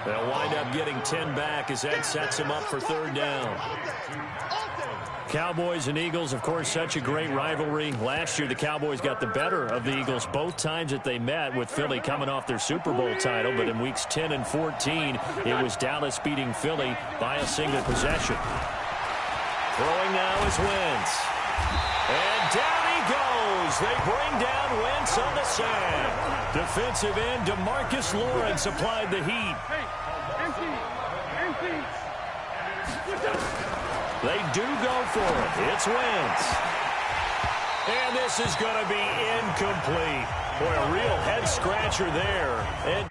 They'll wind up getting 10 back as that sets him up for third down. Cowboys and Eagles, of course, such a great rivalry. Last year, the Cowboys got the better of the Eagles both times that they met, with Philly coming off their Super Bowl title. But in weeks 10 and 14, it was Dallas beating Philly by a single possession. Throwing now is Wentz. And down he goes. They bring down Wentz on the sack. Defensive end DeMarcus Lawrence applied the heat. They do go for it. It's Wentz. And this is going to be incomplete. Boy, a real head-scratcher there. And